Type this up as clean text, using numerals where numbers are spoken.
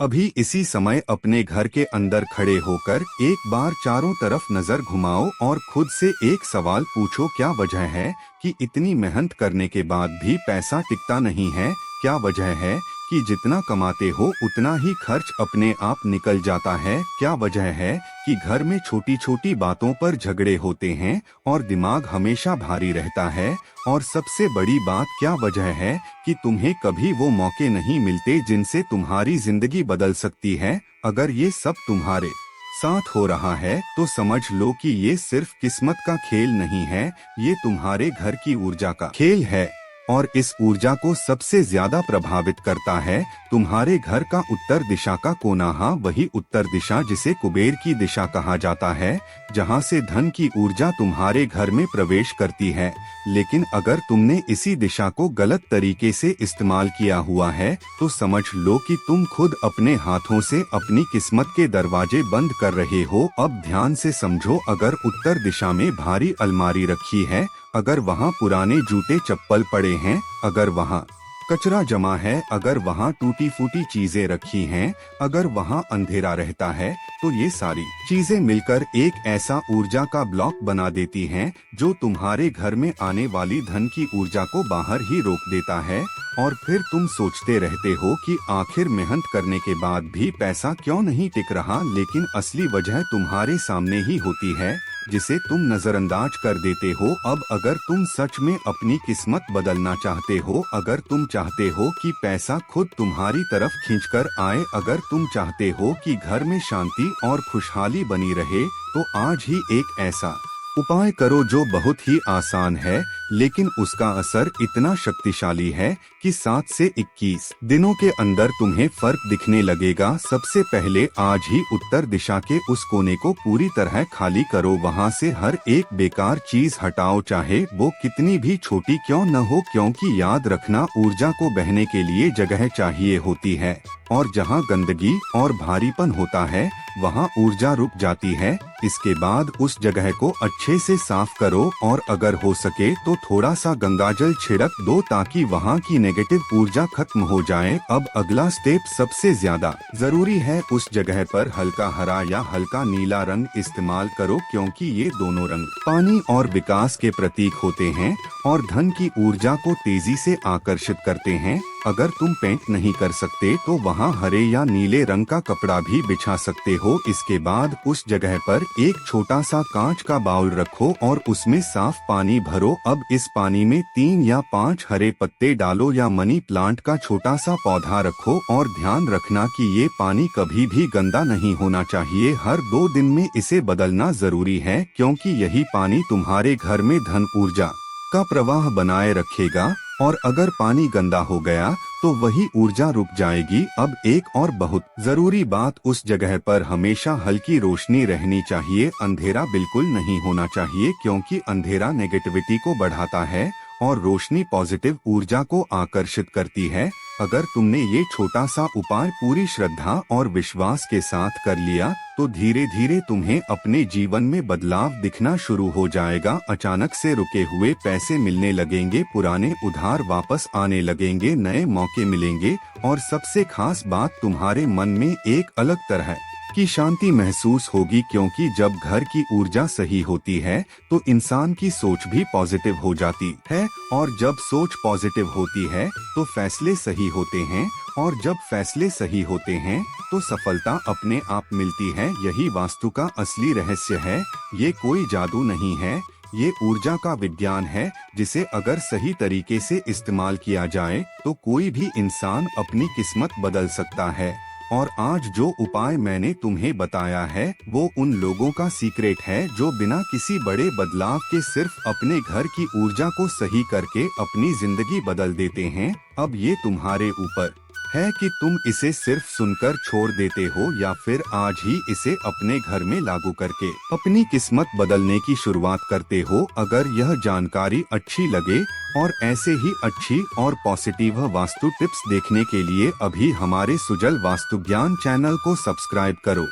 अभी इसी समय अपने घर के अंदर खड़े होकर एक बार चारों तरफ नजर घुमाओ और खुद से एक सवाल पूछो, क्या वजह है कि इतनी मेहनत करने के बाद भी पैसा टिकता नहीं है? क्या वजह है कि जितना कमाते हो उतना ही खर्च अपने आप निकल जाता है? क्या वजह है कि घर में छोटी छोटी बातों पर झगड़े होते हैं और दिमाग हमेशा भारी रहता है? और सबसे बड़ी बात, क्या वजह है कि तुम्हें कभी वो मौके नहीं मिलते जिनसे तुम्हारी जिंदगी बदल सकती है? अगर ये सब तुम्हारे साथ हो रहा है तो समझ लो कि ये सिर्फ किस्मत का खेल नहीं है, ये तुम्हारे घर की ऊर्जा का खेल है। और इस ऊर्जा को सबसे ज्यादा प्रभावित करता है तुम्हारे घर का उत्तर दिशा का कोना। हाँ, वही उत्तर दिशा जिसे कुबेर की दिशा कहा जाता है, जहाँ से धन की ऊर्जा तुम्हारे घर में प्रवेश करती है। लेकिन अगर तुमने इसी दिशा को गलत तरीके से इस्तेमाल किया हुआ है तो समझ लो कि तुम खुद अपने हाथों से अपनी किस्मत के दरवाजे बंद कर रहे हो। अब ध्यान से समझो, अगर उत्तर दिशा में भारी अलमारी रखी है, अगर वहाँ पुराने जूते चप्पल पड़े हैं, अगर वहाँ कचरा जमा है, अगर वहाँ टूटी फूटी चीजें रखी हैं, अगर वहाँ अंधेरा रहता है, तो ये सारी चीजें मिलकर एक ऐसा ऊर्जा का ब्लॉक बना देती हैं जो तुम्हारे घर में आने वाली धन की ऊर्जा को बाहर ही रोक देता है। और फिर तुम सोचते रहते हो कि आखिर मेहनत करने के बाद भी पैसा क्यों नहीं टिक रहा, लेकिन असली वजह तुम्हारे सामने ही होती है जिसे तुम नजरअंदाज कर देते हो। अब अगर तुम सच में अपनी किस्मत बदलना चाहते हो, अगर तुम चाहते हो कि पैसा खुद तुम्हारी तरफ खींचकर आए, अगर तुम चाहते हो कि घर में शांति और खुशहाली बनी रहे, तो आज ही एक ऐसा उपाय करो जो बहुत ही आसान है, लेकिन उसका असर इतना शक्तिशाली है कि 7 से 21 दिनों के अंदर तुम्हें फर्क दिखने लगेगा। सबसे पहले आज ही उत्तर दिशा के उस कोने को पूरी तरह खाली करो, वहां से हर एक बेकार चीज हटाओ, चाहे वो कितनी भी छोटी क्यों न हो, क्योंकि याद रखना, ऊर्जा को बहने के लिए जगह चाहिए होती है, और जहां गंदगी और भारीपन होता है वहां ऊर्जा रुक जाती है। इसके बाद उस जगह को अच्छे से साफ करो और अगर हो सके तो थोड़ा सा गंगाजल छिड़क दो ताकि वहां की नेगेटिव ऊर्जा खत्म हो जाए। अब अगला स्टेप सबसे ज्यादा जरूरी है, उस जगह पर हल्का हरा या हल्का नीला रंग इस्तेमाल करो, क्योंकि ये दोनों रंग पानी और विकास के प्रतीक होते हैं और धन की ऊर्जा को तेजी से आकर्षित करते हैं। अगर तुम पेंट नहीं कर सकते तो वहाँ हरे या नीले रंग का कपड़ा भी बिछा सकते हो। इसके बाद उस जगह पर एक छोटा सा कांच का बाउल रखो और उसमें साफ पानी भरो। अब इस पानी में 3 या 5 हरे पत्ते डालो या मनी प्लांट का छोटा सा पौधा रखो, और ध्यान रखना कि ये पानी कभी भी गंदा नहीं होना चाहिए। हर 2 दिन में इसे बदलना जरूरी है, क्योंकि यही पानी तुम्हारे घर में धन ऊर्जा का प्रवाह बनाए रखेगा, और अगर पानी गंदा हो गया तो वही ऊर्जा रुक जाएगी। अब एक और बहुत जरूरी बात, उस जगह पर हमेशा हल्की रोशनी रहनी चाहिए, अंधेरा बिल्कुल नहीं होना चाहिए, क्योंकि अंधेरा नेगेटिविटी को बढ़ाता है और रोशनी पॉजिटिव ऊर्जा को आकर्षित करती है। अगर तुमने ये छोटा सा उपाय पूरी श्रद्धा और विश्वास के साथ कर लिया तो धीरे धीरे तुम्हें अपने जीवन में बदलाव दिखना शुरू हो जाएगा। अचानक से रुके हुए पैसे मिलने लगेंगे, पुराने उधार वापस आने लगेंगे, नए मौके मिलेंगे, और सबसे खास बात, तुम्हारे मन में एक अलग तरह की शांति महसूस होगी, क्योंकि जब घर की ऊर्जा सही होती है तो इंसान की सोच भी पॉजिटिव हो जाती है, और जब सोच पॉजिटिव होती है तो फैसले सही होते हैं, और जब फैसले सही होते हैं तो सफलता अपने आप मिलती है। यही वास्तु का असली रहस्य है, ये कोई जादू नहीं है, ये ऊर्जा का विज्ञान है जिसे अगर सही तरीके से इस्तेमाल किया जाए तो कोई भी इंसान अपनी किस्मत बदल सकता है। और आज जो उपाय मैंने तुम्हें बताया है वो उन लोगों का सीक्रेट है जो बिना किसी बड़े बदलाव के सिर्फ अपने घर की ऊर्जा को सही करके अपनी जिंदगी बदल देते हैं। अब ये तुम्हारे ऊपर है कि तुम इसे सिर्फ सुनकर छोड़ देते हो या फिर आज ही इसे अपने घर में लागू करके अपनी किस्मत बदलने की शुरुआत करते हो। अगर यह जानकारी अच्छी लगे और ऐसे ही अच्छी और पॉजिटिव वास्तु टिप्स देखने के लिए अभी हमारे सुजल वास्तु ज्ञान चैनल को सब्सक्राइब करो।